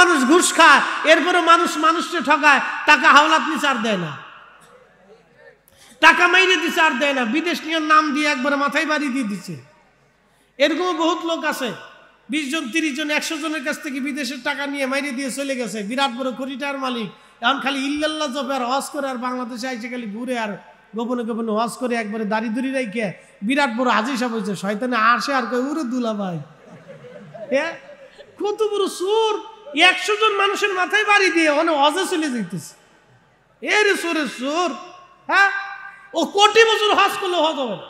মানুষ ঘুষ খায়, এরপরে মানুষকে ঠকায়, টাকা হাওলাত নিচে আর দেয় না, টাকা মাইরে দিচ্ছে আর দেয় না, বিদেশ নিয়ে নাম দিয়ে একবারে মাথায় বাড়ি দিয়ে দিচ্ছে। এরকম বহুত লোক আছে, 20 জন 30 জন 100 জনের কাছ থেকে বিদেশের টাকা নিয়ে মাইরে দিয়ে চলে গেছে, বিরাট বড় কোটিটার মালিক। এখন খালি ইল্লাল্লাহ জপে আর হজ করে, আর বাংলাদেশে আইসে খালি ঘুরে আর গোপনে গোপনে হজ করে, একবারে দাড়ি দুড়ি রাইখে বিরাট বড় হাজি সাহেব হয়েছে। শয়তানে আসে আর কই উরে দুলা ভাই, হ্যাঁ কত বড় সুর, 100 জন মানুষের মাথায় বাড়ি দিয়ে অনেক হজে চলে যেতেছে। এর সুরের সুর, হ্যাঁ ও কোটি বছর হজ করলে হজ হবে না।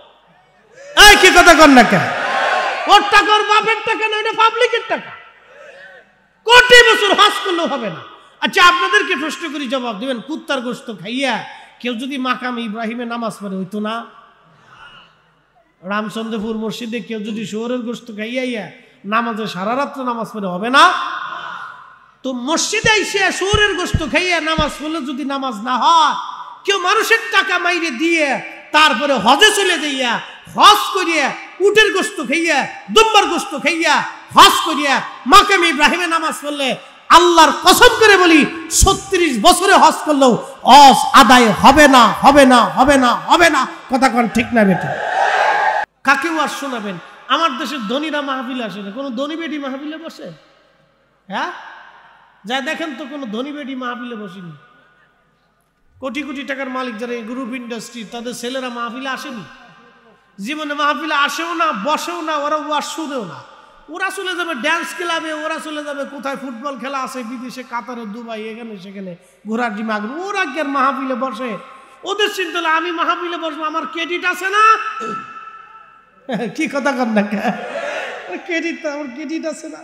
এই কি কথা কর না কেন? ওর টাকা ওর বাপের টাকা না, এটা পাবলিকের টাকা, কোটি বছর হজ করলেও হবে না। আচ্ছা আপনাদেরকে প্রশ্ন করি, জবাব দিবেন। কুত্তার গোশত খাইয়া কেউ যদি মাকাম ইব্রাহিমে নামাজ পড়ে হইতো না? রামচন্দ্রপুর মসজিদে কেউ যদি শুয়োরের গোশত খাইয়া নামাজে সারা রাত্র নামাজ পড়ে হবে না? তো মসজিদে এসে শুয়োরের গোশত খাইয়া নামাজ পড়লে যদি নামাজ না হয়, কেউ মানুষের টাকা মাইরে দিয়ে তারপরে হজে চলে যাইয়া হজ করিয়া উটের গোশত খাইয়া দুম্বার গোশত খাইয়া হজ করিয়া মাকাম ইব্রাহিমে নামাজ পড়লে, আল্লাহর কসম করে বলি 36 বছরে হজ করলেও হজ আদায় হবে না, হবে না, হবে না, হবে না। কথা কোন ঠিক না বেটা? কাকে ওয়াজ শোনাবেন? আমার দেশের ধনীরা মাহফিলে আসে না, কোনো ধনী বেটি মাহফিলে বসে? হ্যাঁ যা দেখেন তো কোনো ধনী বেটি মাহফিলে বসেনি। কোটি কোটি টাকার মালিক যারা গ্রুপ ইন্ডাস্ট্রি, তাদের ছেলেরা মাহফিলে আসেনি, জীবনে মাহফিলে আসেও না, বসেও না, ওরা ওয়াজ শুনেও না। ওরা চলে যাবে ড্যান্স ক্লাবে, ওরা চলে যাবে কোথায় ফুটবল খেলা আছে বিদেশে, কাতারে, দুবাই, এখানে সেখানে ঘোরার ডিমাগ। ওরা কি আর মাহফিলে বসে? ওদের চিন্তা হলো আমি মাহফিলে বসবো, আমার ক্রেডিট আছে না। কি কথা কর না, ক্রেডিট, আমার ক্রেডিট আছে না,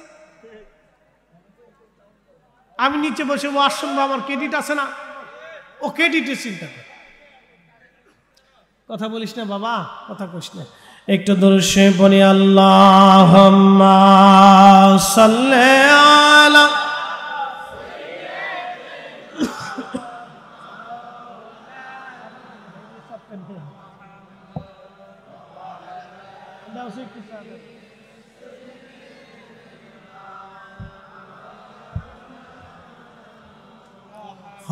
আমি নিচে বসে ওয়াজ শুনবো, আমার ক্রেডিট আছে না। ও ক্রেডিটের চিন্তা করে। কথা বলিস না বাবা, কথা কইস না। একটু দরুশে বলি, আল্লাহুম্মা সাল্লি আলা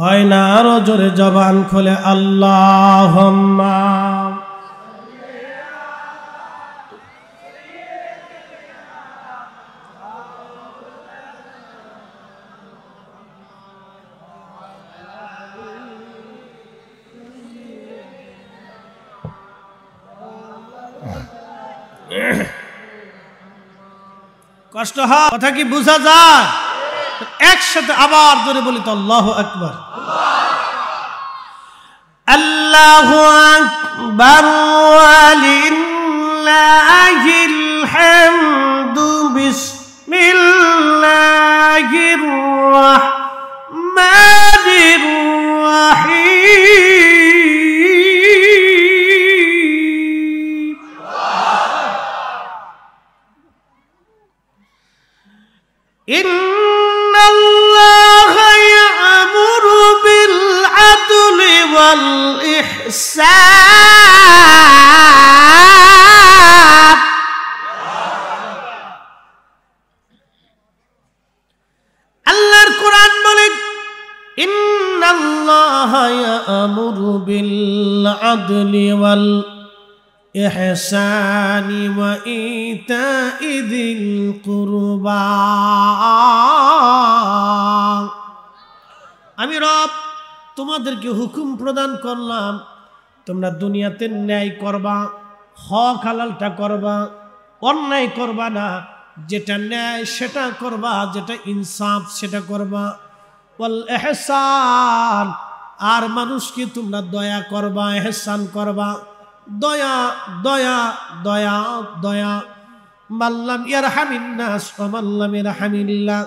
হয় না, আরো জোরে জবান খোলে, আল্লাহুম্মা। কষ্ট হয়, কথা কি বোঝা যায়? একসাথে আবার জোরে বলি তো, আল্লাহু আকবার। আল্লাহু আকবার ওয়ালিল্লাহিল হামদু, বিসমিল্লাহির রাহমানির রাহিম। ইন্নাল্লাহা ইয়া'মুরু বিল আদলি ওয়াল ইহসান। আল্লাহর কোরআন বলে, ইন্নাল্লাহা ইয়া'মুরু বিল আদলি ওয়াল ইহসানি ওয়া ইতাই যিল কুরবা। আমি রব তোমাদেরকে হুকুম প্রদান করলাম, তোমরা দুনিয়াতে ন্যায় করবা, হক হালালটা করবা, অন্যায় করবা না, যেটা ন্যায় সেটা করবা, যেটা ইনসাফ সেটা করবা। ওয়াল ইহসান, আর মানুষকে তোমরা দয়া করবা, ইহসান করবা, দয়া দয়া দয়া দয়া। মাল্লাম ইয়ারহামিন নাস ওয়া মাল্লাম ইয়ারহামিল্লাহ,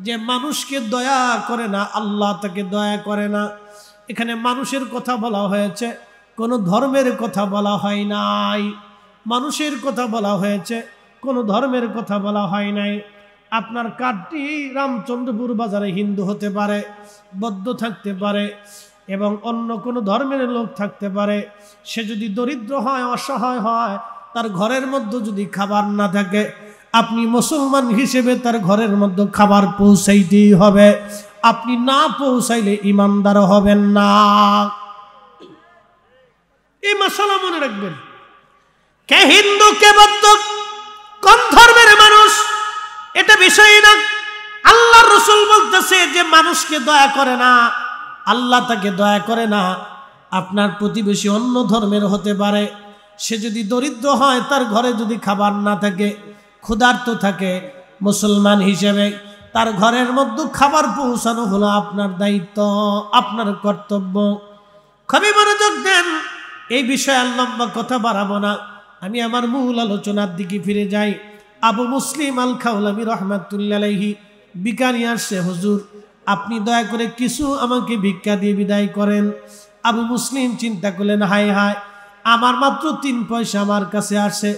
যে মানুষকে দয়া করে না আল্লাহ তাকে দয়া করে না। এখানে মানুষের কথা বলা হয়েছে, কোনো ধর্মের কথা বলা হয় নাই। মানুষের কথা বলা হয়েছে, কোনো ধর্মের কথা বলা হয় নাই। আপনার কার্ডটি রামচন্দ্রপুর বাজারে হিন্দু হতে পারে, বৌদ্ধ থাকতে পারে, এবং অন্য কোনো ধর্মের লোক থাকতে পারে। সে যদি দরিদ্র হয়, অসহায় হয়, তার ঘরের মধ্যে যদি খাবার না থাকে, আপনি মুসলমান হিসেবে তার ঘরের মধ্যে খাবার পৌঁছাইতেই হবে, আপনি না পৌঁছাইলে ইমানদার হবেন না। এই মশলা মনে রাখবেন। কে হিন্দু কে বৌদ্ধ কোন ধর্মের মানুষ এটা বিষয় না। আল্লাহর রাসূল বলতেছে যে মানুষকে দয়া করে না, আল্লাহ তাকে দয়া করে না। আপনার প্রতিবেশী অন্য ধর্মের হতে পারে, সে যদি দরিদ্র হয়, তার ঘরে যদি খাবার না থাকে, ক্ষুধার্ত থাকে, মুসলমান হিসেবে তার ঘরের মধ্যে খাবার পৌঁছানো হলো আপনার দায়িত্ব, আপনার কর্তব্য। খুবই মনোযোগ দেন, এই বিষয়ে লম্বা কথা বাড়াবো না, আমি আমার মূল আলোচনার দিকে ফিরে যাই। আবু মুসলিম আল খাওলামি রহমাতুল্লাহ আলাইহি ভিখারি আসছে, হুজুর আপনি দয়া করে কিছু আমাকে ভিক্ষা দিয়ে বিদায় করেন। আবু মুসলিম চিন্তা করলেন, হায় হায়, আমার মাত্র 3 পয়সা আমার কাছে আসে,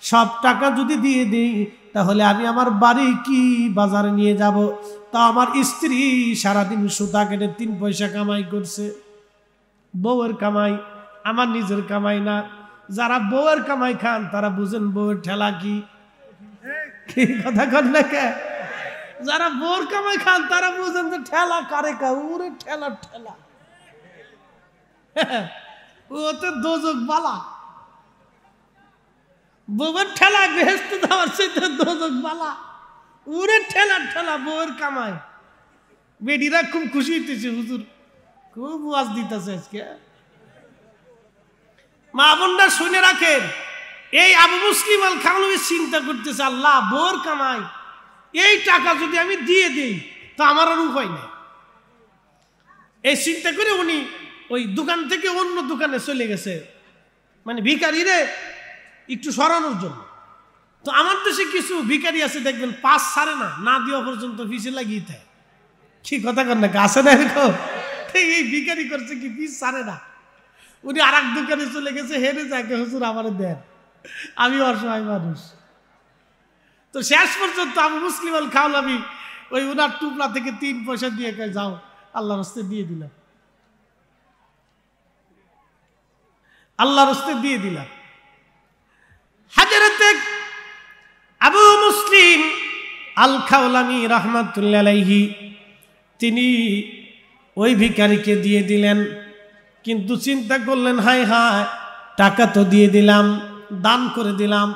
সব টাকা যদি দিয়ে দিই তাহলে আমি আমার বাড়ি কি বাজারে নিয়ে যাব। তা আমার স্ত্রী সারাদিন সুতা কেটে 3 পয়সা কামাই করছে, বউয়ের কামাই, আমার নিজের কামাই না। যারা বউয়ের কামাই খান তারা বুঝেন বউয়ের ঠেলা কি কথা কন না কে? যারা বউয়ের কামাই খান তারা বুঝেন যে ঠেলা কারে কা, উরে ঠেলা ঠেলা ও তো দোজক বালা, বউয়ের ঠেলা বেহেশতে যাওয়ার সাথে দোজক বালা, উরে ঠেলা ঠেলা বউয়ের কামাই। বেডিরা খুব খুশি হইতেছে, হুজুর খুব ওয়াজ দিতেছে আজকে। মা বোনরা শুনে রাখেন, এই আবু মুসলিম আল খাওলামি চিন্তা করতেছে, আল্লাহ বউয়ের কামাই, এই টাকা যদি আমি দিয়ে দিই তো আমার আর উপায় নেই। এই চিন্তা করে উনি ওই দোকান থেকে অন্য দোকানে চলে গেছে, মানে ভিখারিরে একটু সরানোর জন্য। তো আমার দেশে কিছু ভিখারি আছে দেখবেন, 5 ছাড়ে না, না দেওয়া পর্যন্ত পিছে লাগিয়ে দেয়। কি কথা কর না, আসে না এরকম? ঠিক এই ভিখারি করছে কি, পিস ছাড়ে না। উনি আর এক দোকানে চলে গেছে, হেরে যাকে হুজুর আমার দেন, আমি অসহায় মানুষ। তো শেষ পর্যন্ত আবু মুসলিম আল খাওলামি ওই উনার টুপলা থেকে 3 পয়সা দিয়ে কয়, যাও আল্লাহর রাস্তায় দিয়ে দিলাম, আল্লাহর রাস্তায় দিয়ে দিলাম। হযরতে আবু মুসলিম আল খাওলামি রাহমাতুল্লাহ আলাইহি তিনি ওই ভিখারিকে দিয়ে দিলেন, কিন্তু চিন্তা করলেন, হায় হায়, টাকা তো দিয়ে দিলাম, দান করে দিলাম,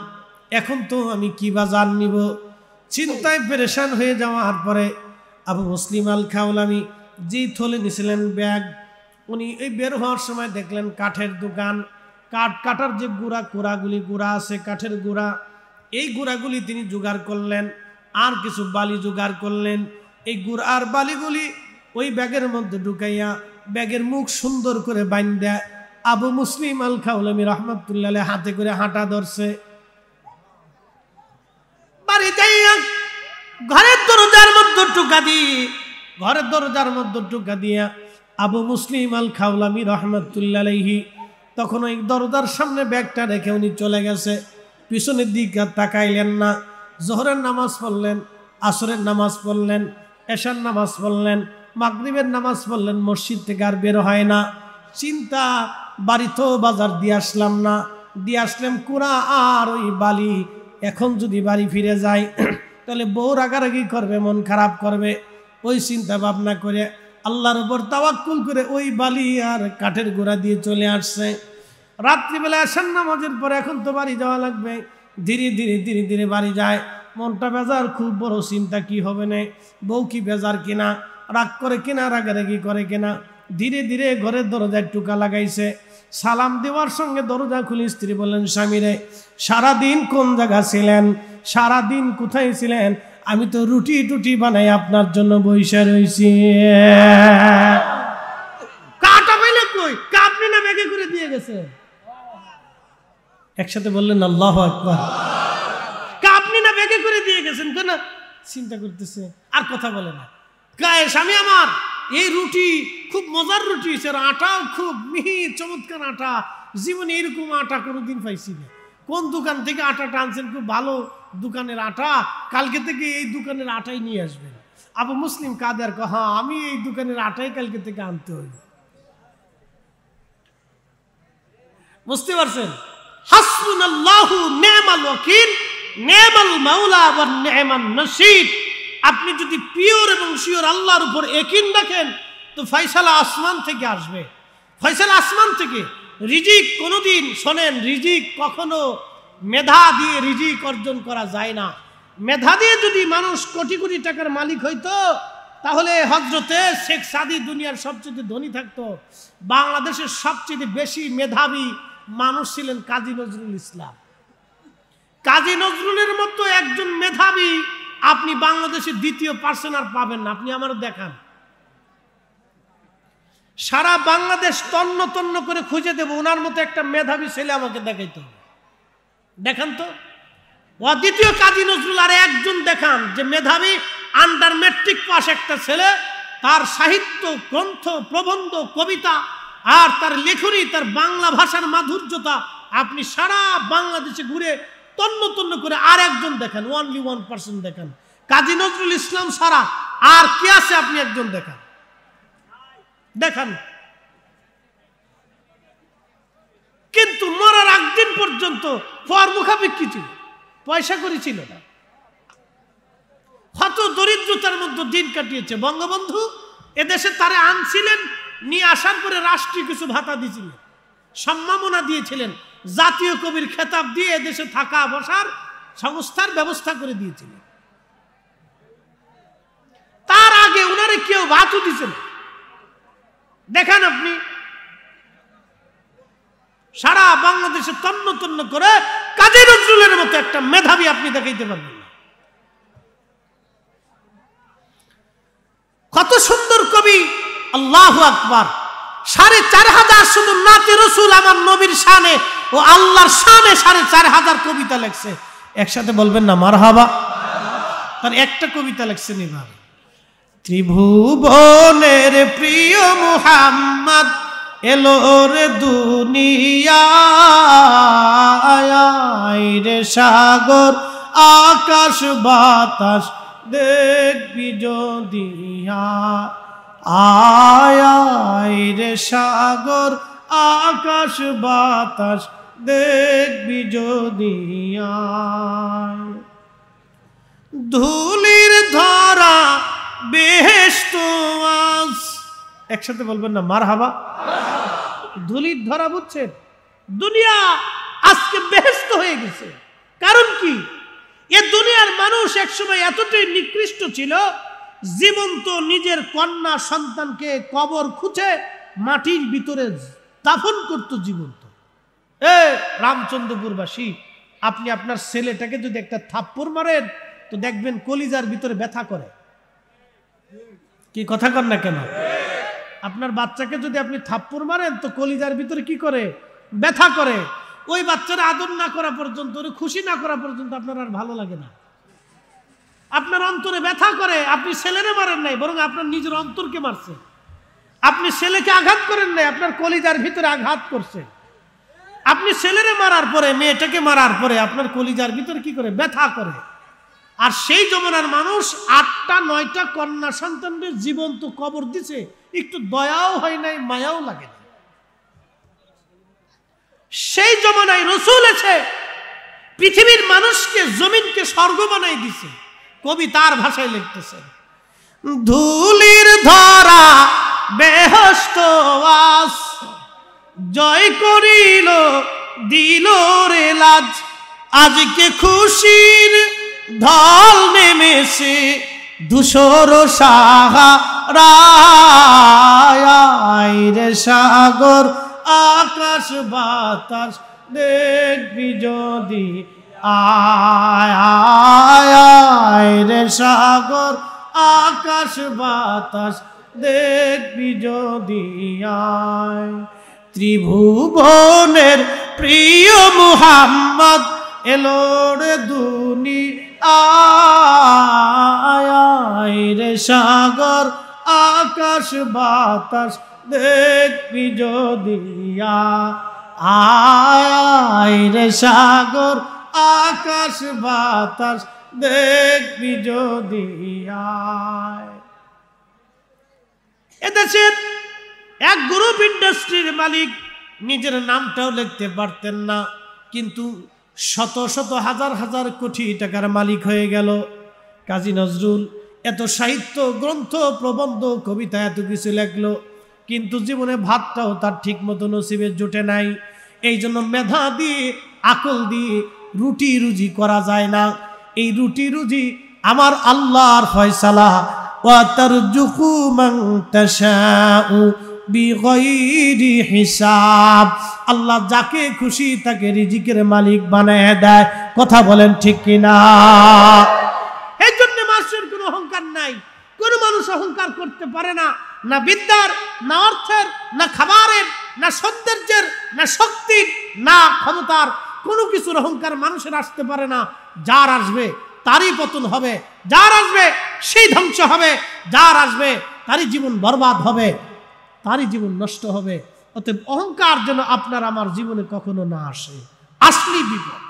এখন তো আমি কি বাজার নিব। চিন্তায় পেরেশান হয়ে যাওয়ার পরে আবু মুসলিম আল খাওলামি যেই থলে নিছিলেন ব্যাগ, উনি এই বের হওয়ার সময় দেখলেন কাঠের দোকান, কাঠ কাটার যে গুঁড়া আছে, কাঠের গুঁড়া, এই গুঁড়াগুলি তিনি জোগাড় করলেন, আর কিছু বালি জোগাড় করলেন। এই গুড় আর বালিগুলি ওই ব্যাগের মধ্যে ঢুকাইয়া ব্যাগের মুখ সুন্দর করে বাইন্ধা আবু মুসলিম আল খাওলামি রাহমাতুল্লাহ আলাইহি হাতে করে হাঁটা ধরছে। বাড়ি যাইয়া ঘরের দরজার মধ্যে ঢুকা দিয়া আবু মুসলিম আল খাওলামি রাহমাতুল্লাহ আলাইহি তখন ওই দরজার সামনে ব্যাগটা রেখে উনি চলে গেছে, পিছনের দিকে তাকাইলেন না। জোহরের নামাজ পড়লেন, আসরের নামাজ পড়লেন, এশার নামাজ পড়লেন, মাগরিবের নামাজ পড়লেন, মসজিদ থেকে আর বের হয় না। চিন্তা, বাড়ি তো বাজার দিয়ে আসলাম না, দিয়ে আসলাম কুড়া আর ওই বালি, এখন যদি বাড়ি ফিরে যাই তাহলে বউ রাগারাগি করবে, মন খারাপ করবে। ওই চিন্তা ভাবনা করে আল্লাহর উপর তাওয়াক্কুল করে ওই বালি আর কাঠের গোড়া দিয়ে চলে আসছে। রাত্রিবেলা এশার নামাজের পরে এখন তো বাড়ি যাওয়া লাগবে, ধীরে ধীরে বাড়ি যায়। মনটা বেজার, খুব বড় চিন্তা, কি হবে না, বউ কি বেজার কিনা, রাগ করে কিনা, রাগারাগি করে কিনা। ধীরে ধীরে ঘরের দরজায় টুকা লাগাইছে, সালাম দেওয়ার সঙ্গে দরজা খুলে স্ত্রী বললেন, স্বামীরে সারাদিন কোন জায়গা ছিলেন, সারাদিন কোথায় ছিলেন? আমি তো রুটি টুটি বানাই আপনার জন্য বইসা রয়েছি। কাটা পাইলে কই, আপনি না ব্যাগে করে দিয়ে গেছে। একসাথে বললেন আল্লাহু আকবার। আপনি না ব্যাগে করে দিয়ে গেছেন, কেন চিন্তা করতেছে আর কথা বলে না। গায়ে স্বামী আমার এই রুটি খুব মজার রুটি, আটাও খুব মিহি চমৎকার আটা, জীবনে এরকম আটা কোনোদিন পাইছি না। কোন দোকান থেকে আটাটা আনছেন? খুব ভালো দোকানের আটা, কালকে থেকে এই দোকানের আটাই নিয়ে আসবেন। আবু মুসলিম কাদের হ্যাঁ, আমি এই দোকানের আটাই কালকে থেকে আনতে হইল। বুঝতে পারছেন? হাসবুনাল্লাহু নি'মাল ওয়াকিল, নেমাল মাওলা ওয়া নি'মান নাসির। আপনি যদি পিওর এবং শিওর আল্লাহর উপর ইয়াকিন রাখেন তো ফয়সালা আসমান থেকে আসবে, ফয়সালা আসমান থেকে। রিজিক কোনোদিন, শোনেন, রিজিক কখনো মেধা দিয়ে রিজিক অর্জন করা যায় না। মেধা দিয়ে যদি মানুষ কোটি কোটি টাকার মালিক হইতো তাহলে হযরতে শেখ সাদি দুনিয়ার সবচেয়ে ধনী থাকতো। বাংলাদেশের সবচেয়ে বেশি মেধাবী মানুষ ছিলেন কাজী নজরুল ইসলাম। কাজী নজরুলের মতো একজন মেধাবী আপনি বাংলাদেশের দ্বিতীয় পার্সন আর পাবেন না। আপনি আমারও দেখান, সারা বাংলাদেশ তন্ন তন্ন করে খুঁজে দেব, ওনার মতো একটা মেধাবী ছেলে আমাকে দেখাইতে হবে। দেখান তো দ্বিতীয় কাজী নজরুল আর একজন দেখান যে মেধাবী আন্ডার ম্যাট্রিক পাস একটা ছেলে, তার সাহিত্য গ্রন্থ প্রবন্ধ কবিতা আর তার লেখনী, তার বাংলা ভাষার মাধুর্যতা আপনি সারা বাংলাদেশে ঘুরে তন্ন তন্ন করে আর একজন দেখান, অনলি 1% দেখান। কাজী নজরুল ইসলাম সারা আর কে আছে আপনি একজন দেখান, দেখান। কিন্তু মরার একদিন পর্যন্ত পর মুখাপেক্ষী ছিল, পয়সা করেছিল না। কত দরিদ্রতার মধ্যে দিন কাটিয়েছে। বঙ্গবন্ধু এদেশে তারে আনছিলেন, নিয়ে আসার পরে রাষ্ট্রীয় কিছু ভাতা দিয়েছিলেন, সম্মাননা দিয়েছিলেন, জাতীয় কবির খেতাব দিয়ে এদেশে থাকা বসার সংস্থার ব্যবস্থা করে দিয়েছিলেন। তার আগে উনারে কেউ ভাতও দিয়েছেন। দেখেন আপনি সারা বাংলাদেশে তন্ন তন্ন করে কাজী নজরুলের মতো একটা মেধাবী আপনি দেখাইতে পারবেন না। কত সুন্দর কবি, আল্লাহু আকবার। ৪৫০০ শুধু নাতে রসুল আমার নবীর শানে ও আল্লাহর শানে ৪৫০০ কবিতা লেখছে। একসাথে বলবেন না মারহাবা। তার একটা কবিতা লেখছেন এভাবে, ত্রিভুবনের প্রিয় মুহাম্মদ এলো রে দুনিয়ায়, রে সাগর আকাশ বাতাস দেখবি যদি আয়, রে সাগর আকাশ বাতাস দেখবি যদি ধুলির ধরা বেহেশত আজ। একসাথে বলবেন না মারহাবা। ধুলির ধরা, বুঝছেন? দুনিয়া আজকে বেহেশত হয়ে গেছে। কারণ কি? এ দুনিয়ার মানুষ একসময় এতটাই নিকৃষ্ট ছিল, জীবন্ত নিজের কন্যা সন্তানকে কবর খুঁজে মাটির ভিতরে দাফন করত জীবন্ত। রামচন্দ্রপুরবাসী, আপনি আপনার ছেলেটাকে যদি একটা থাপ্পড় মারেন তো দেখবেন কলিজার ভিতরে ব্যথা করে। কি কথা কন না কেন? আপনার বাচ্চাকে যদি আপনি থাপ্পড় মারেন তো কলিজার ভিতরে কি করে? ব্যথা করে। ওই বাচ্চারা আদর না করা পর্যন্ত, ওরে খুশি না করা পর্যন্ত আপনার আর ভালো লাগে না, আপনার অন্তরে ব্যথা করে। আপনি ছেলেরে মারেন নাই, বরং আপনার নিজের অন্তরকে মারছে। আপনি ছেলেকে আঘাত করেন নাই, আপনার কলিজার ভিতরে আঘাত করছে। আপনি ছেলেরে মারার পরে, মেয়েটাকে মারার পরে আপনার কলিজার ভিতরে কি করে? ব্যথা করে। আর সেই জমানার মানুষ ৮টা ৯টা কন্যা সন্তানদের জীবন্ত কবর দিছে, একটু দয়াও হয় নাই, মায়াও লাগে না। সেই জমানায় রসুল এসে পৃথিবীর মানুষকে, জমিনকে স্বর্গ বানাই দিছে। কবি তার ভাষায় লিখতেছেন, ধুলির ধরা বেহেশত আজ, জয় করিল দিল রে লাজ, আজকে খুশির ঢল নেমেছে ধূসর সাহারায়, রে সাগর আকাশ বাতাস দেখবি যদি আয়, রে সাগর আকাশ বাতাস দেখবি যদি আয়, ত্রিভুবনের প্রিয় মুহাম্মদ এলো রে দুনিয়ায়, রে সাগর আকাশ বাতাস দেখবি যদি আয়, রে সাগর আকাশ বাতাস দেখবি যদি আয়। এদেশের এক গ্রুপ ইন্ডাস্ট্রির মালিক নিজের নামটাও লিখতে পারতেন না, কিন্তু শত শত হাজার হাজার কোটি টাকার মালিক হয়ে গেল। কাজী নজরুল এত সাহিত্য গ্রন্থ প্রবন্ধ কবিতা এত কিছু লেখলো, কিন্তু জীবনে ভাতটাও তার ঠিক মতো নসিবে জোটে নাই। এই জন্য মেধা দিয়ে আকল দিয়ে রুটি রুজি করা যায় না। এই রুটি রুজি আমার আল্লাহর ফয়সালা। ওয়া তারজুকু মান তাশাউ বিগাইরি হিসাব। আল্লাহ যাকে খুশি তাকে রিজিকের মালিক বানায় দেয়। কথা বলেন ঠিক কিনা? এই জন্য মানুষের কোনো অহংকার নাই। কোনো মানুষ অহংকার করতে পারে না, না বিদ্যার, না অর্থের, না খাবারের, না সৌন্দর্যের, না শক্তির, না ক্ষমতার। কোনো কিছুর অহংকার মানুষের আসতে পারে না। যার আসবে তারই পতন হবে, যার আসবে সেই ধ্বংস হবে, যার আসবে তারই জীবন বরবাদ হবে, তারই জীবন নষ্ট হবে। অতএব অহংকার যেন আপনার আমার জীবনে কখনো না আসে। আসলেই বিপদ,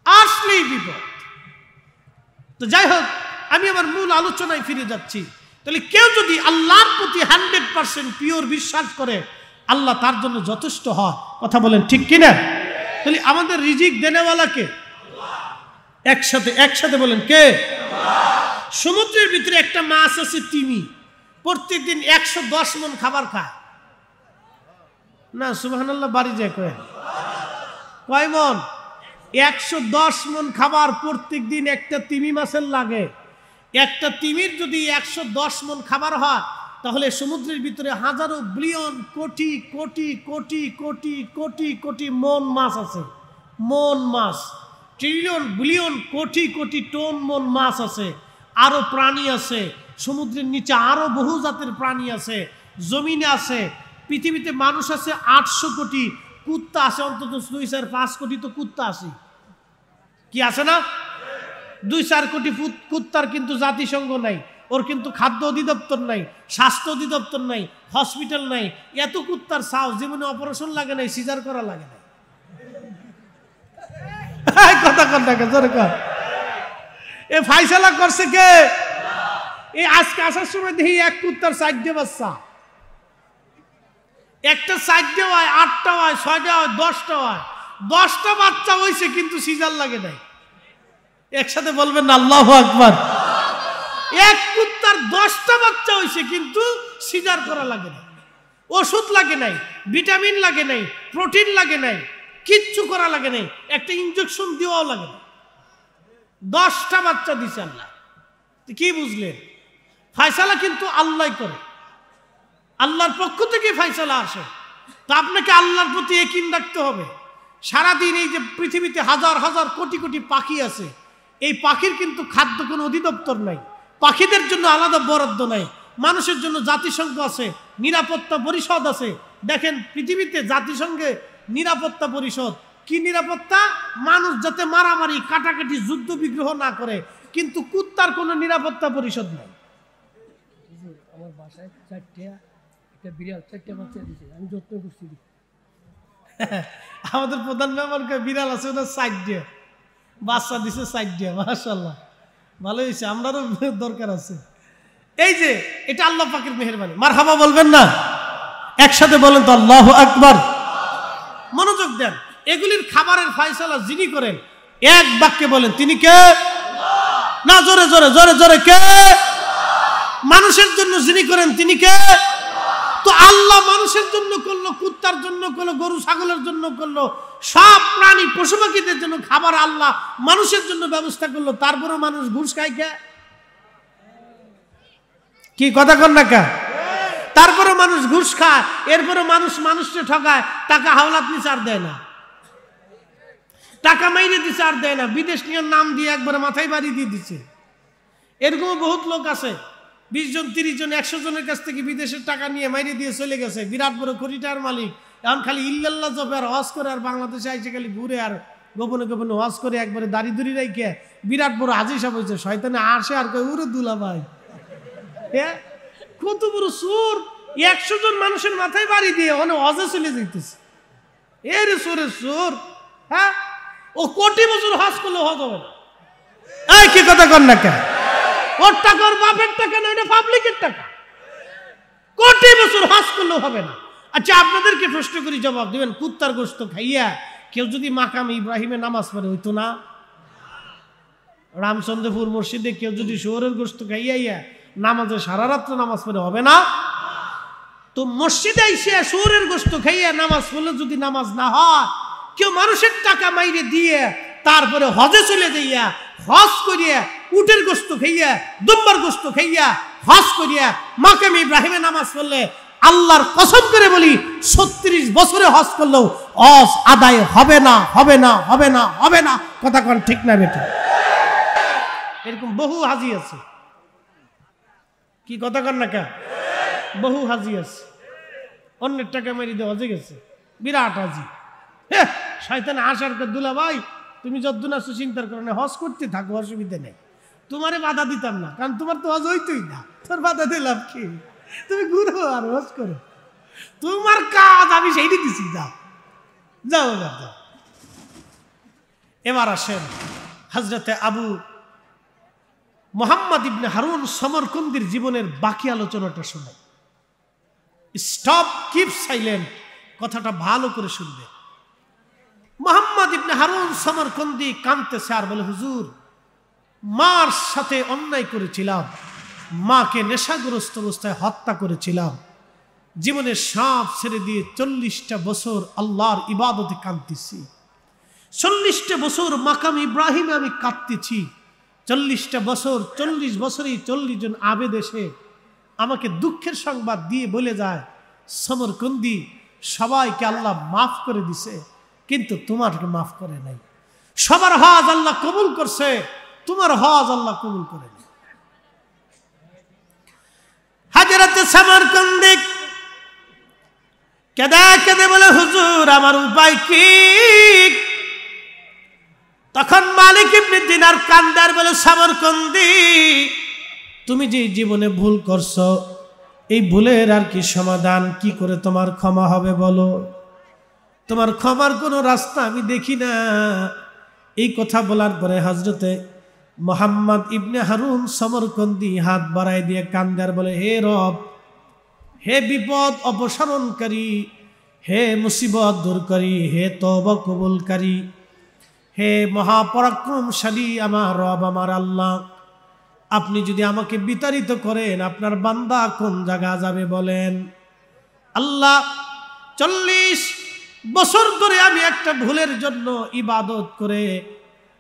আসলেই বিপদ। তো যাই হোক, আমি আমার মূল আলোচনায় ফিরে যাচ্ছি। তাহলে কেউ যদি আল্লাহর প্রতি 100% পিওর বিশ্বাস করে, আল্লাহ তার জন্য যথেষ্ট হয়। কথা বলেন ঠিক কিনা? তাহলে আমাদের রিজিক দেনেওয়ালা কে? একসাথে বলেন কে? সমুদ্রের ভিতরে একটা মাছ আছে তিমি, প্রত্যেকদিন 110 মণ খাবার খায় না? সুবহানাল্লাহ বাড়ি যায় কয় মণ? 110 মণ খাবার প্রত্যেক দিন একটা তিমি মাছের লাগে। একটা তিমির যদি 110 মণ খাবার হয়, তাহলে সমুদ্রের ভিতরে হাজারো বিলিয়ন কোটি কোটি কোটি কোটি কোটি কোটি মণ মাছ আছে। মণ মাছ, trillion billion crore crore ton মণ মাছ আছে। আরো প্রাণী আছে সমুদ্রের নিচে, আরো বহু জাতের প্রাণী আছে, জমিনে আছে। পৃথিবীতে মানুষ আছে 800 কোটি, কুত্তা আছে অন্তত 2-4-5 কোটি। তো কুত্তা আছে কি আছে না? 2-4 কোটি কুত্তার কিন্তু জাতিসংঘ নাই, ওর কিন্তু খাদ্য অধিদপ্তর নাই, স্বাস্থ্য অধিদপ্তর নাই, হসপিটাল নাই। এত কুত্তার সাও জীবনে অপারেশন লাগে নাই, সিজার করা লাগে নাই। কথা কর না, জোরে কর। এ ফাইসালা করছে কে? এই আজকে আসার সময় দেখি এক কুত্তার 4টে বাচ্চা। একটা 4টে হয়, 8টা হয়, 6টা হয়, 10টা হয়। 10টা বাচ্চা হয়েছে কিন্তু সিজার লাগে নাই। একসাথে বলবেন না আল্লাহু আকবার। এক কুত্তার 10টা বাচ্চা হয়েছে কিন্তু সিজার করা লাগে নাই, ওষুধ লাগে নাই, ভিটামিন লাগে নাই, প্রোটিন লাগে নাই, কিচ্ছু করা লাগে নাই, একটা ইনজেকশন দেওয়াও লাগে না। 10টা বাচ্চা দিছে আল্লাহ। কি বুঝলেন? ফায়সালা কিন্তু আল্লাহ করে, আল্লাহর পক্ষ থেকে ফায়সালা আসে। তো আপনাকে আল্লাহর প্রতি ইয়াকিন রাখতে হবে। সারাদিন এই যে পৃথিবীতে হাজার হাজার কোটি কোটি পাখি আছে, এই পাখির কিন্তু খাদ্য কোনো অধিদপ্তর নাই, পাখিদের জন্য আলাদা বরাদ্দ নাই। মানুষের জন্য জাতিসংঘ আছে, নিরাপত্তা পরিষদ আছে। দেখেন পৃথিবীতে জাতিসংঘে নিরাপত্তা পরিষদ কি নিরাপত্তা? মানুষ যাতে মারামারি কাটাকাটি যুদ্ধ বিগ্রহ না করে, কিন্তু কুত্তার কোনো নিরাপত্তা পরিষদ নাই। আমার বাসায় 4টে একটা বিড়াল 4টে বাচ্চা দিয়েছে, আমি যত্ন করছি। আমাদের প্রধান মেহমানকে বিড়াল আছে, ওদের 4টে বাচ্চা দিছে, 4টে। মাশাআল্লাহ, ভালো হয়েছে, আমারও দরকার আছে। এই যে এটা আল্লাহ পাকের মেহেরবানি। মারহাবা বলবেন না? একসাথে বলেন তো আল্লাহু আকবার। মনোযোগ দেন। এগুলির খাবারের ফয়সালা যিনি করেন, এক বাক্যে বলেন তিনি কে? না, জোরে জোরে জোরে জোরে কে? মানুষের জন্য যিনি করেন তিনি কে? তো আল্লাহ মানুষের জন্য করলো, কুত্তার জন্য করলো, গরু ছাগলের জন্য করলো, সব প্রাণী পশু পাখিদের জন্য খাবার আল্লাহ মানুষের জন্য ব্যবস্থা করলো। তারপরে মানুষ ঘুষ খায় কে? কি কথা কর না কে? তারপরে মানুষ ঘুষ খায়, এরপরে মানুষ মানুষকে ঠকায়, টাকা হাওলাত নিচে আর দেয় না, টাকা মাইরে দিচ্ছে আর দেয় না, বিদেশ নিয়ে নাম দিয়ে একবারে মাথায় বাড়ি দিয়ে দিচ্ছে। এরকম বহুত লোক আছে, 20 জন 30 জন 100 জনের কাছ থেকে বিদেশের টাকা নিয়ে মাইরে দিয়ে চলে গেছে, বিরাট বড় কোটিটার মালিক। এখন খালি ইল্লাল্লাহ জপে আর হজ করে, আর বাংলাদেশে আইসে খালি ঘুরে আর গোপনে গোপনে হজ করে, একবারে দাড়ি দুড়ি রেখে বিরাট বড় হাজি সাহেব হয়েছে। শয়তানে আসে আর কই উরে দুলা ভাই, কত বড় সুর! 100 জন মানুষের মাথায় বাড়ি দিয়ে অনেক হজে চলে যেতেছে। এর সুরের সুর, হ্যাঁ, ও কোটি বছর হজ করলে হজ হবে না। এই কি কথা কর না কেন? ওর টাকা ওর বাপের টাকা না, এটা পাবলিকের টাকা। কোটি বছর হজ করলেও হবে না। আচ্ছা, আপনাদেরকে প্রশ্ন করি, জবাব দিবেন। কুত্তার গোশত খাইয়া কেউ যদি মাকাম ইব্রাহিমে নামাজ পড়ে হইতো না? রামচন্দ্রপুর মসজিদে কেউ যদি শুয়োরের গোশত খাইয়া নামাজে সারা রাত্র নামাজ পড়ে হবে না? তো মসজিদে এসে শুয়োরের গোশত খাইয়া নামাজ পড়লে যদি নামাজ না হয়, কেউ মানুষের টাকা মাইরে দিয়ে তারপরে হজে চলে যাইয়া হজ করিয়া উটের গোশত খাইয়া দুম্বার গোশত খাইয়া হজ করিয়া মাকাম ইব্রাহিমে নামাজ পড়লে আল্লাহর কসম করে বলি 36 বছরে হজ করলেও হজ আদায় হবে না, হবে না, হবে না, হবে না। কথা কোন ঠিক না বেটা? এরকম বহু হাজি আছে। কি কথা কন না কা? বহু হাজি আছে, অন্যের টাকা মেরে দিয়ে হজে গেছে, বিরাট হাজি। হ্যাঁ, শয়তান আসার দুলা ভাই তুমি যদ্দুন আসো চিন্তার করো না, হজ করতে থাকো, অসুবিধা নেই। তোমারে বাধা দিতাম না, কারণ তোমার তো হজ হইতোই না, তোর বাধা দিলাম কি? তুমি ঘুরো আর হজ করো, তোমার কাজ আমি সেইটি দিছি। যাও যাও এবার যাও। এবার আসেন হযরতে আবু মুহাম্মদ ইবনে হারুন সমরকন্দির জীবনের বাকি আলোচনাটা শোনাই। স্টপ, কিপ সাইলেন্ট, কথাটা ভালো করে শুনবে। মুহাম্মদ ইবনে হারুন সমরকন্দি কাঁদতেছে আর বলে, হুজুর, মার সাথে অন্যায় করেছিলাম, মাকে নেশাগ্রস্ত অবস্থায় হত্যা করেছিলাম, জীবনের সব ছেড়ে দিয়ে 40টা বছর আল্লাহর ইবাদতে কাঁদতেছি, 40টা বছর মাকাম ইব্রাহিমে আমি কাঁদতেছি, 40টা বছর, 40 বছরেই 40 জন আবেদ এসে আমাকে দুঃখের সংবাদ দিয়ে বলে যায়, সমরকন্দি, সবাইকে আল্লাহ মাফ করে দিছে, কিন্তু তোমাকে মাফ করে নাই। সবার হজ আল্লাহ কবুল করছে, তোমার হজ আল্লাহ কবুল করে নাই। হযরতে সমরকন্দি কেঁদে কেঁদে বলে, হুজুর, আমার উপায় কি? তখন মালিক ইবনে দিনার কান্দার বলে, সমরকন্দি, তুমি যে জীবনে ভুল করছো, এই ভুলের আর কি সমাধান? কি করে তোমার ক্ষমা হবে বলো? তোমার ক্ষমার কোনো রাস্তা আমি দেখি না। এই কথা বলার পরে হযরতে মুহাম্মদ ইবনে হারুন সমরকন্দি হাত বাড়ায় দিয়ে কান্দার বলে, হে রব, হে বিপদ অপসারণকারী, হে মুসিবত দূরকারী, হে তওবা কবুলকারী, হে মহাপরাক্রমশালী আমার রব, আমার আল্লাহ, আপনি যদি আমাকে বিতাড়িত করেন, আপনার বান্দা কোন জায়গা যাবে বলেন? আল্লাহ, 40 বছর ধরে আমি একটা ভুলের জন্য ইবাদত করে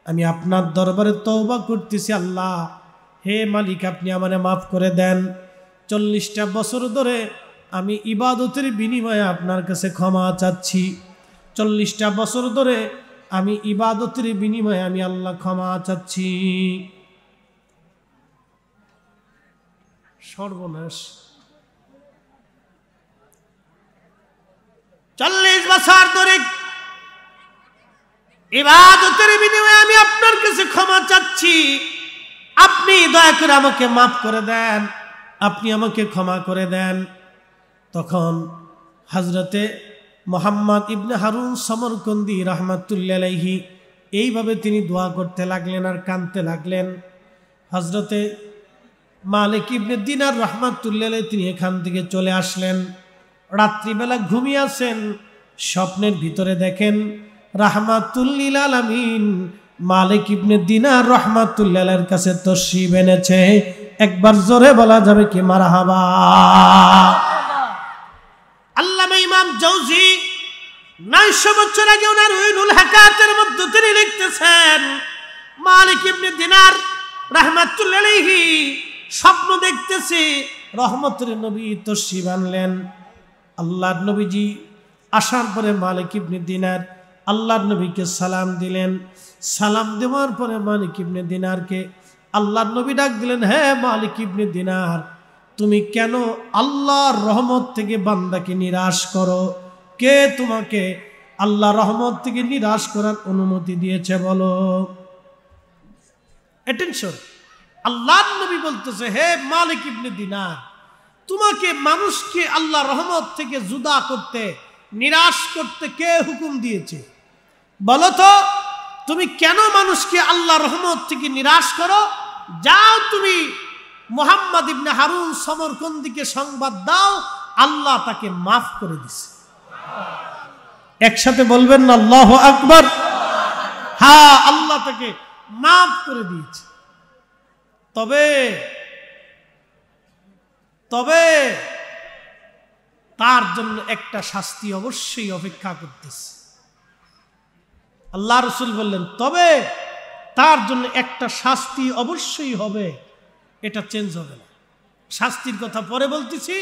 আমি আপনার দরবারে তওবা করতেছি। আল্লাহ, হে মালিক, আপনি আমারে মাফ করে দেন। 40টা বছর ধরে আমি ইবাদতের বিনিময়ে আপনার কাছে ক্ষমা চাচ্ছি। 40টা বছর ধরে আমি ইবাদতের বিনিময়ে আমি আল্লাহ ক্ষমা চাচ্ছি। সর্বনাশ! 40 বছর ধরে ইবাদতের বিনিময়ে আমি আপনার কাছে ক্ষমা চাচ্ছি, আপনি দয়া করে আমাকে মাফ করে দেন, আপনি আমাকে ক্ষমা করে দেন। তখন হযরতে মুহাম্মদ ইবনে হারুন সমরকন্দি রাহমাতুল্লাহি আলাইহি এইভাবে তিনি দোয়া করতে লাগলেন আর কাঁদতে লাগলেন। হযরতে মালিক ইবনে দিনার রাহমাতুল্লাহি আলাইহি তিনি এখান থেকে চলে আসলেন। রাত্রিবেলা ঘুমিয়ে আছেন, স্বপ্নের ভিতরে দেখেন রাহমাতুল্লিল আলামিন মালিক ইবনে দিনার রাহমাতুল্লাহি আলাইহির কাছে তশরিফ এনেছে। একবার জোরে বলা যাবে কি মারহাবা? আল্লামা ইমাম জাওজি 900 বছর আগে ওনার উইনুল হাকাতের মধ্যে তিনি লিখতেছেন, মালিক ইবনে দিনার রাহমাতুল্লাহি আলাইহি স্বপ্ন দেখতেছে রহমতের নবী তশরিফ আনলেন। আল্লাহর নবীজি আসার পরে মালিক ইবনে দিনার আল্লাহর নবীকে সালাম দিলেন। সালাম দেওয়ার পরে মালিক ইবনে দিনারকে আল্লাহর নবী ডাক দিলেন, হে মালিক ইবনে দিনার, তুমি কেন আল্লাহর রহমত থেকে বান্দাকে নিরাশ করো? কে তোমাকে আল্লাহর রহমত থেকে নিরাশ করার অনুমতি দিয়েছে বলো? অ্যাটেনশন! আল্লাহর নবী বলতেছে, হে মালিক ইবনে দিনার, তোমাকে মানুষকে আল্লাহর রহমত থেকে জুদা করতে, নিরাশ করতে কে হুকুম দিয়েছে বলো তো? তুমি কেন মানুষকে আল্লাহর রহমত থেকে নিরাশ করো? যাও তুমি মুহাম্মদ ইবনে হারুন সমরকন্দিকে সংবাদ দাও, আল্লাহ তাকে মাফ করে দিছে। একসাথে বলবেন না আল্লাহু আকবার। হ্যাঁ, আল্লাহ তাকে মাফ করে দিয়েছে। তবে তবে তার জন্য একটা শাস্তি অবশ্যই অপেক্ষা করতেছে। আল্লাহ রাসূল বললেন তবে তার জন্য একটা শাস্তি অবশ্যই হবে, এটা চেঞ্জ হবে না। শাস্তির কথা পরে বলতেছি,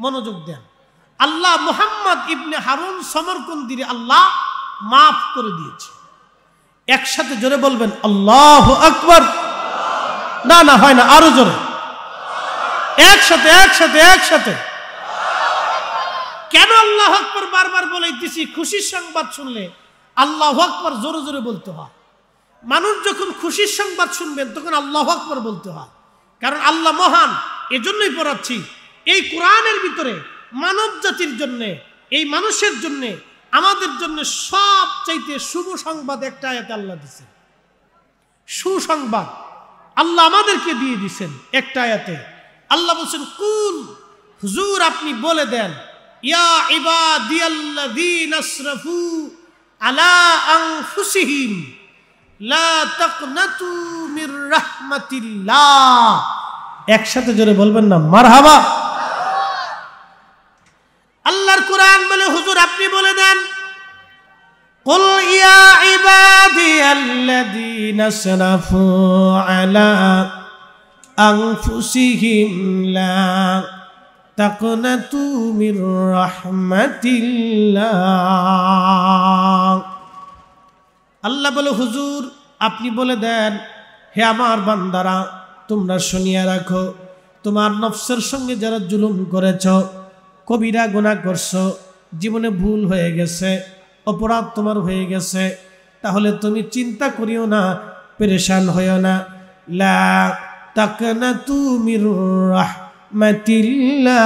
মনোযোগ দেন। আল্লাহ মুহাম্মদ ইবনে হারুন সমরকন্দির আল্লাহ মাফ করে দিয়েছে। একসাথে জোরে বলবেন আল্লাহু আকবার। না না, হয় না, আরো জোরে, একসাথে একসাথে একসাথে। কেন আল্লাহু আকবার বারবার বলাইতেছি? খুশির সংবাদ শুনলে আল্লাহু আকবার জোরে জোরে বলতে হয়। মানুষ যখন খুশির সংবাদ শুনবেন তখন আল্লাহু আকবার বলতে হয়, কারণ আল্লাহ মহান। এজন্যই পড়াচ্ছি, এই কোরআনের ভিতরে মানব জাতির জন্য, এই মানুষের জন্য, আমাদের জন্য সবচাইতে শুভ সংবাদ একটা আয়াতে আল্লাহ দিয়েছেন। সুসংবাদ আল্লাহ আমাদেরকে দিয়ে দিয়েছেন একটা আয়াতে। আল্লাহ বলছেন কুল, হুজুর আপনি বলে দেন, ইয়া ইবাদিয়াল্লাযীনা আসরাফু আলা আনফুসিহিম লা তাকনাতু মির রাহমাতিল্লাহ। একসাথে জোরে বলবেন না মারহাবা। আল্লাহর কোরআন বলে হুজুর আপনি বলে দেন, কুল ইয়া ইবাদিয়াল্লাযীনা আসরাফু আলা আনফুসিহিম লা তাকনাতু মির রাহমাতিল্লাহ। আল্লাহ বলে হুজুর আপনি বলে দেন, হে আমার বান্দারা তোমরা শুনিয়া রাখো, তোমার নফসের সঙ্গে যারা জুলুম করেছ, কবিরা গুনাহ করছো, জীবনে ভুল হয়ে গেছে, অপরাধ তোমার হয়ে গেছে, তাহলে তুমি চিন্তা করিও না, পেরেশান হইও না। লা তাকনাতু মির রাহমাতিল্লাহ,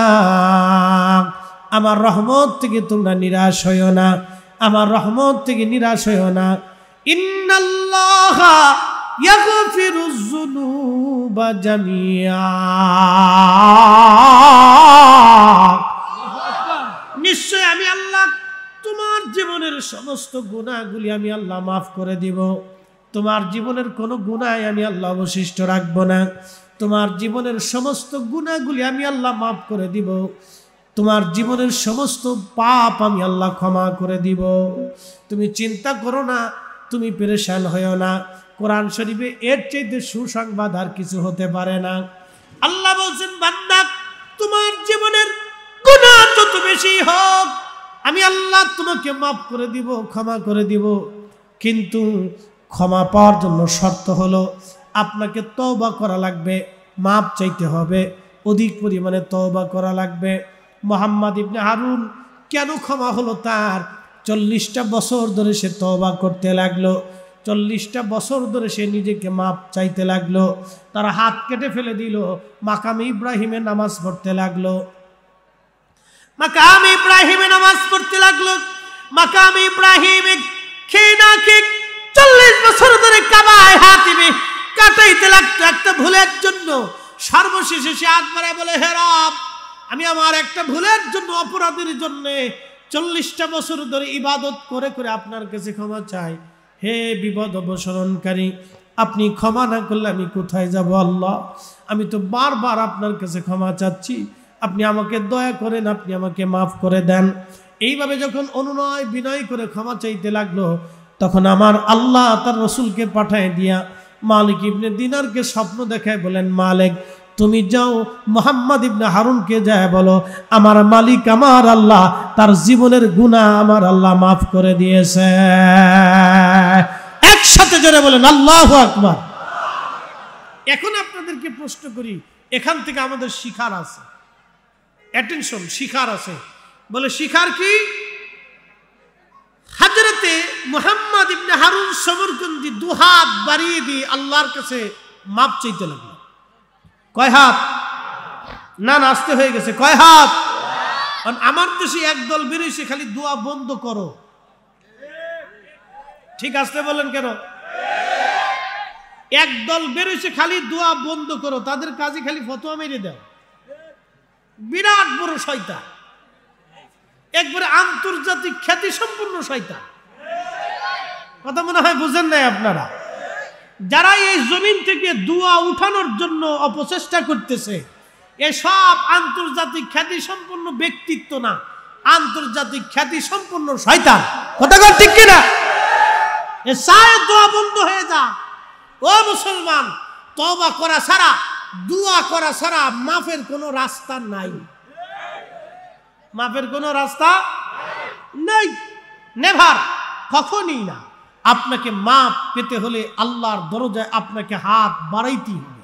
আমার রহমত থেকে তোমরা নিরাশ হইও না, আমার রহমত থেকে নিরাশ হইও না। ইন্নাল্লাহা ইয়াগফিরুয যুনুবা জামিআ, নিশ্চয় আমি আল্লাহ তোমার জীবনের সমস্ত গুনাহগুলি আমি আল্লাহ মাফ করে দিব। তোমার জীবনের কোনো গুনাহ আমি আল্লাহ অবশিষ্ট রাখবো না। তোমার জীবনের সমস্ত গুনাহগুলি আমি আল্লাহ মাফ করে দিব। তোমার জীবনের সমস্ত পাপ আমি আল্লাহ ক্ষমা করে দিব। তুমি চিন্তা করো না, তুমি পেরেশান হইও না। কোরআন শরীফে এর চাইতে সুসংবাদ আর কিছু হতে পারে না। আল্লাহ বলছেন বান্দা তোমার জীবনের গুনাহ যত বেশি হোক আমি আল্লাহ তোমাকে মাফ করে দিব, ক্ষমা করে দিব। কিন্তু ক্ষমা পাওয়ার জন্য শর্ত হলো আপনাকে তওবা করা লাগবে, মাপ চাইতে হবে, অধিক পরিমাণে তওবা করা লাগবে। মুহাম্মদ ইবনে হারুন কেন ক্ষমা হলো তার? 40টা বছর ধরে সে তওবা করতে লাগলো, 40টা বছর ধরে সে নিজেকে মাপ চাইতে লাগলো। তার হাত কেটে ফেলে দিল, মাকামে ইব্রাহিমে নামাজ পড়তে লাগলো, মাকামে ইব্রাহিমে নামাজ পড়তে লাগলো। মাকামে ইব্রাহিমে খেয়ে না খেয়ে 40 বছর ধরে কাবায় হাতিমে কাটাইতে লাগতো একটা ভুলের জন্য। সর্বশেষে সে হাত বাড়ায় বলে, হে রব, আমি আমার একটা ভুলের জন্য, অপরাধের জন্য 40টা বছর ধরে ইবাদত করে করে আপনার কাছে ক্ষমা চাই। হে বিপদ অবসরণকারী, আপনি ক্ষমা না করলে আমি কোথায় যাব আল্লাহ? আমি তো বারবার আপনার কাছে ক্ষমা চাচ্ছি, আপনি আমাকে দয়া করেন, আপনি আমাকে মাফ করে দেন। এইভাবে যখন অনুনয় বিনয় করে ক্ষমা চাইতে লাগলো, তখন আমার আল্লাহ তার রসুলকে পাঠায় দিয়া মালিক ইবনে দিনারকে স্বপ্ন দেখায় বলেন, মালিক তুমি যাও মুহাম্মদ ইবনে হারুনকে যায় বলো আমার মালিক আমার আল্লাহ তার জীবনের গুনাহ আমার আল্লাহ মাফ করে দিয়েছে। একসাথে জোরে বলেন আল্লাহু আকবার। এখন আপনাদেরকে প্রশ্ন করি, এখান থেকে আমাদের শিখার আছে, অ্যাটেনশন, শিখার আছে। বলে শিখার কি? হযরতে মুহাম্মদ ইবনে হারুন সমরকন্দি দুহাত বাড়িয়ে দিয়ে আল্লাহর কাছে মাপ চাইতে লাগলো। কয় হাত? না না, আসতে হয়ে গেছে। কয় হাত? আমার দেশে একদল বেরিয়েছে খালি দোয়া বন্ধ করো। ঠিক আসতে বলেন কেন? একদল বেরিয়েছে খালি দোয়া বন্ধ করো, তাদের কাজে খালি ফতোয়া মেরে দাও। বিরাট বড় শয়তান। একবারে আন্তর্জাতিক খ্যাতি সম্পন্ন শয়তান। কথা মনে হয় বুঝেন নাই আপনারা? যারা এই জমিন থেকে দুয়া উঠানোর জন্য অপচেষ্টা করতেছে, এসব আন্তর্জাতিক খ্যাতি সম্পন্ন ব্যক্তিত্ব না, আন্তর্জাতিক খ্যাতি সম্পন্ন শয়তান। কথা কর ঠিক কিনা? এ চায় দোয়া বন্ধ হয়ে যা। ও মুসলমান, তওবা করা ছাড়া, দুয়া করা ছাড়া মাফের কোনো রাস্তা নাই। মাফের কোনো রাস্তা নেই, নেভার, কখনই না। আপনাকে মাপ পেতে হলে আল্লাহর দরজায় আপনাকে হাত বাড়াইতেই হবে,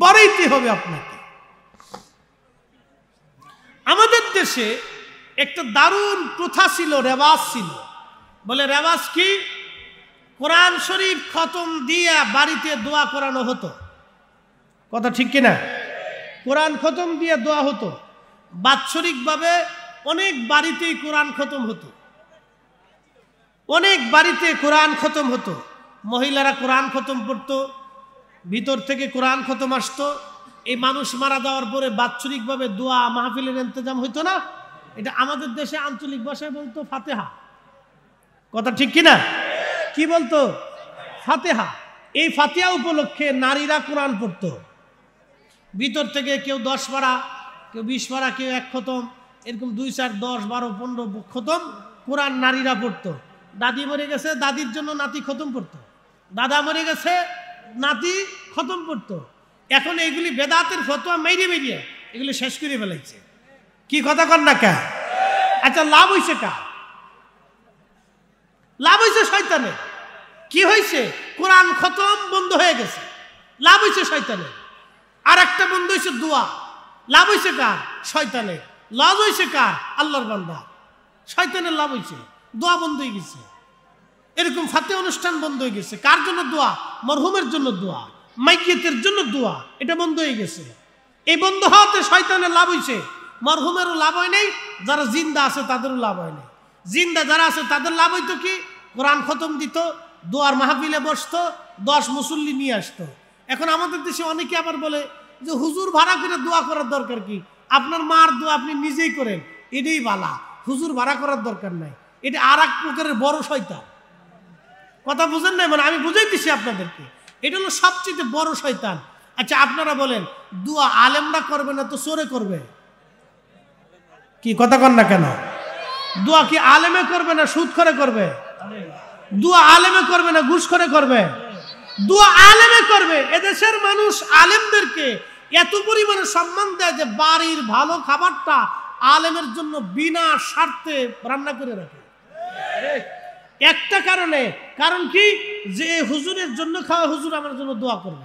বাড়াইতে হবে আপনাকে। আমাদের দেশে একটা দারুণ প্রথা ছিল, রেওয়াজ ছিল। বলে রেওয়াজ কি? কোরআন শরীফ খতম দিয়ে বাড়িতে দোয়া করানো হতো। কথা ঠিক কিনা? কোরআন খতম দিয়ে দোয়া হতো। বাৎসরিকভাবে অনেক বাড়িতেই কোরআন খতম হতো, অনেক বাড়িতে কোরআন খতম হতো। মহিলারা কোরআন খতম পড়তো, ভিতর থেকে কোরআন খতম আসতো। এই মানুষ মারা যাওয়ার পরে বাৎসরিকভাবে দোয়া মাহফিলের ইন্তজাম হইতো না? এটা আমাদের দেশে আঞ্চলিক ভাষায় বলতো ফাতেহা। কথা ঠিক কিনা? কি বলতো? ফাতেহা। এই ফাতিহা উপলক্ষে নারীরা কোরআন পড়তো। ভিতর থেকে কেউ 10 পারা, কেউ 20 পারা, কেউ 1 খতম, এরকম 2, 4, 10, 12, 15 খতম কোরআন নারীরা পড়তো। দাদি মরে গেছে, দাদির জন্য নাতি খতম পড়তো। দাদা মরে গেছে, নাতি খতম পড়তো। এখন এইগুলি বেদাতের ফতোয়া মেরিয়ে মেরিয়ে এগুলি শেষ করে ফেলাইছে। কি কথা কর না কে? আচ্ছা, লাভ হইছে কার? লাভ হইছে শয়তানের। কি হয়েছে? কোরআন খতম বন্ধ হয়ে গেছে, লাভ হইছে শয়তানের। আর একটা বন্ধ হয়েছে দোয়া, লাভ হইছে কার? শয়তানের। লাভ হইছে কার? আল্লাহর বান্দা। শয়তানের লাভ হইছে, দোয়া বন্ধ হয়ে গেছে। এরকম ফাতিহা অনুষ্ঠান বন্ধ হয়ে গেছে। কার জন্য দোয়া? মরহুমের জন্য দোয়া, মাইকিয়াতের জন্য দোয়া, এটা বন্ধ হয়ে গেছে। এই বন্ধ হওয়াতে শয়তানের লাভ হইছে, মরহুমেরও লাভ হয় নাই, যারা জিন্দা আছে তাদেরও লাভ হয় নাই। জিন্দা যারা আছে তাদের লাভ হইতো কি? কোরআন খতম দিত, দোয়ার মাহফিলে বসতো, 10 মুসল্লি নিয়ে আসতো। এখন আমাদের দেশে অনেকে আবার বলে যে হুজুর ভাড়া করে দোয়া করার দরকার কি? আপনার মার দোয়া আপনি নিজেই করেন, এটাই বালা, হুজুর ভাড়া করার দরকার নাই। এটা আর এক প্রকারের বড় শয়তান। কথা বুঝেন না? মানে আমি বুঝাইতেছি আপনাদেরকে, এটা হলো সবচেয়ে বড় শয়তান। আচ্ছা, আপনারা বলেন দোয়া আলেমরা করবে না তো চোরে করবে? কি কথা কন না কেন? দোয়া কি আলেমে করবে না সুদ করে করবে? দোয়া আলেমে করবে না ঘুষ করে করবে? দোয়া আলেমে করবে। এদেশের মানুষ আলেমদেরকে এত পরিমাণে সম্মান দেয় যে বাড়ির ভালো খাবারটা আলেমের জন্য বিনা স্বার্থে রান্না করে রাখে। একটা কারণে, কারণ কি? যে হুজুরের জন্য খাওয়া, হুজুর আমার জন্য দোয়া করবে।